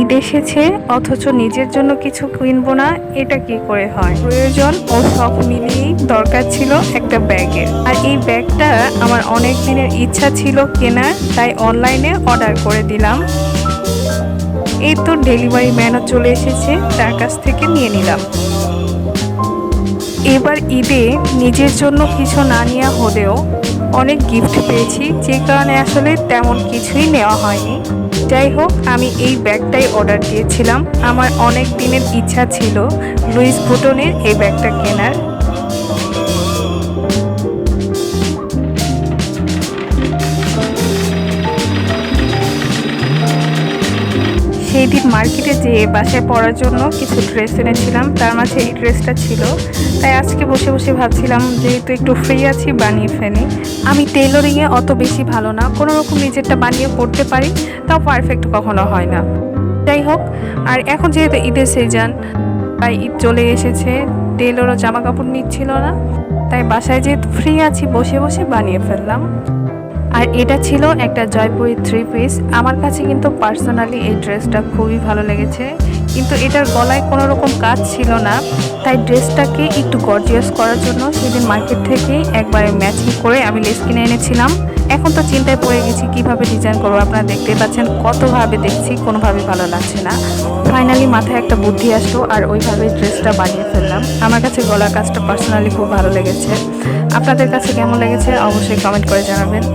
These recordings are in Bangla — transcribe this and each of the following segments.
ঈদ এসেছে অথচ নিজের জন্য কিছু কিনবো না, এটা কি করে হয়? প্রয়োজন ও শখ মিলিয়েই দরকার ছিল একটা ব্যাগের। আর এই ব্যাগটা আমার অনেক দিনের ইচ্ছা ছিল কেনার, তাই অনলাইনে অর্ডার করে দিলাম। এই তো ডেলিভারি ম্যানও চলে এসেছে, তার কাছ থেকে নিয়ে নিলাম। এবার ঈদে নিজের জন্য কিছু না নেওয়া হলেও অনেক গিফট পেয়েছি, যে কারণে আসলে তেমন কিছুই নেওয়া হয়নি। যাই হোক, আমি এই ব্যাগটাই অর্ডার দিয়েছিলাম। আমার অনেক দিনের ইচ্ছা ছিল লুইস ভুটনের এই ব্যাগটা কেনার। সেই দিন মার্কেটে যেয়ে বাসায় পরার জন্য কিছু ড্রেস এনেছিলাম, তার মাঝে এই ড্রেসটা ছিল। তাই আজকে বসে বসে ভাবছিলাম যেহেতু একটু ফ্রি আছি বানিয়ে ফেলি। আমি টেইলরিংয়ে অত বেশি ভালো না, কোনো রকম নিজেরটা বানিয়ে পড়তে পারি, তাও পারফেক্ট কখনো হয় না। যাই হোক, আর এখন যেহেতু ঈদের সিজন, তাই ঈদ চলে এসেছে, টেইলরও জামা কাপড় নিচ্ছিল না, তাই বাসায় যেহেতু ফ্রি আছি বসে বসে বানিয়ে ফেললাম। আর এটা ছিল একটা জয়পুরি 3 পিস। আমার কাছে কিন্তু পার্সোনালি এই ড্রেসটা খুবই ভালো লেগেছে, কিন্তু এটার গলায় কোনো রকম কাজ ছিল না, তাই ড্রেসটাকে একটু গর্জিয়াস করার জন্য সেদিন মার্কেট থেকে একবারে ম্যাচিং করে আমি লেস কিনে এনেছিলাম। এখন তো চিন্তায় পড়ে গেছি কিভাবে ডিজাইন করবো। আপনারা দেখতে পাচ্ছেন কতভাবে দেখছি, কোনোভাবে ভালো লাগছে না। ফাইনালি মাথায় একটা বুদ্ধি আসলো আর ওইভাবে ড্রেসটা বানিয়ে ফেললাম। আমার কাছে গলার কাজটা পার্সোনালি খুব ভালো লেগেছে। আপনাদের কাছে কেমন লেগেছে অবশ্যই কমেন্ট করে জানাবেন।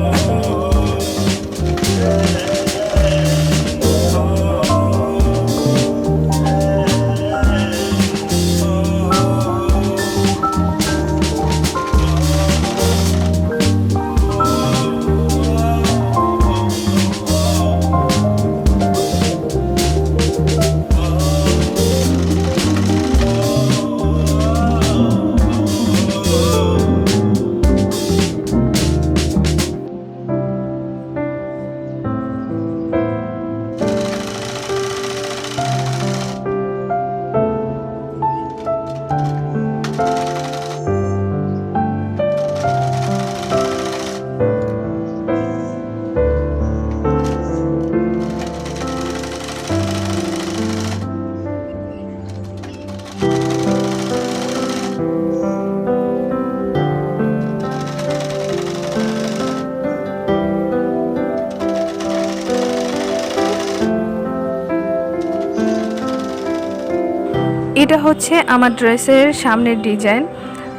এটা হচ্ছে আমার ড্রেসের সামনের ডিজাইন।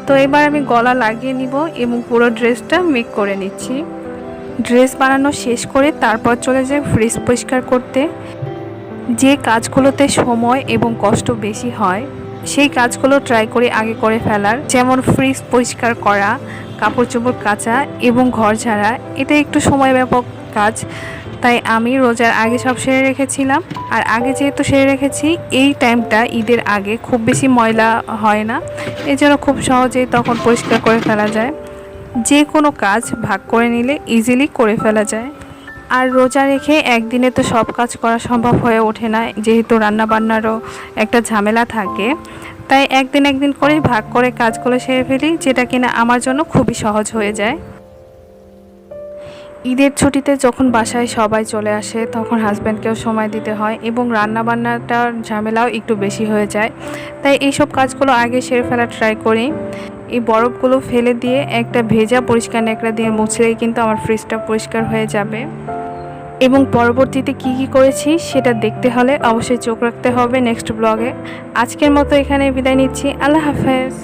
তো এবার আমি গলা লাগিয়ে নিব এবং পুরো ড্রেসটা মেক করে নিচ্ছি। ড্রেস বানানো শেষ করে তারপর চলে যাই ফ্রিজ পরিষ্কার করতে। যে কাজগুলোতে সময় এবং কষ্ট বেশি হয় সেই কাজগুলো ট্রাই করি আগে করে ফেলার, যেমন ফ্রিজ পরিষ্কার করা, কাপড় চোপড় কাচা এবং ঘর ঝাড়া। এটা একটু সময় ব্যাপক কাজ, তাই আমি রোজার আগে সব সেরে রেখেছিলাম। আর আগে যেহেতু সেরে রেখেছি, এই টাইমটা ঈদের আগে খুব বেশি ময়লা হয় না, এই জন্য খুব সহজেই তখন পরিষ্কার করে ফেলা যায়। যে কোনো কাজ ভাগ করে নিলে ইজিলি করে ফেলা যায়। আর রোজা রেখে একদিনে তো সব কাজ করা সম্ভব হয়ে ওঠে না, যেহেতু রান্নাবান্নারও একটা ঝামেলা থাকে, তাই একদিন একদিন করে ভাগ করে কাজগুলো সেরে ফেলি, যেটা কিনা আমার জন্য খুবই সহজ হয়ে যায়। ঈদের ছুটিতে যখন বাসায় সবাই চলে আসে তখন হাজব্যান্ডকেও সময় দিতে হয় এবং রান্নাবান্নাটার ঝামেলাও একটু বেশি হয়ে যায়, তাই এইসব কাজগুলো আগে সেরে ফেলা ট্রাই করি। এই বরফগুলো ফেলে দিয়ে একটা ভেজা পরিষ্কার ন্যাকড়া দিয়ে মুছলেই কিন্তু আমার ফ্রিজটা পরিষ্কার হয়ে যাবে। এবং পরবর্তীতে কি কি করেছি সেটা দেখতে হলে অবশ্যই চোখ রাখতে হবে নেক্সট ব্লগে। আজকের মতো এখানে বিদায় নিচ্ছি। আল্লাহ হাফেজ।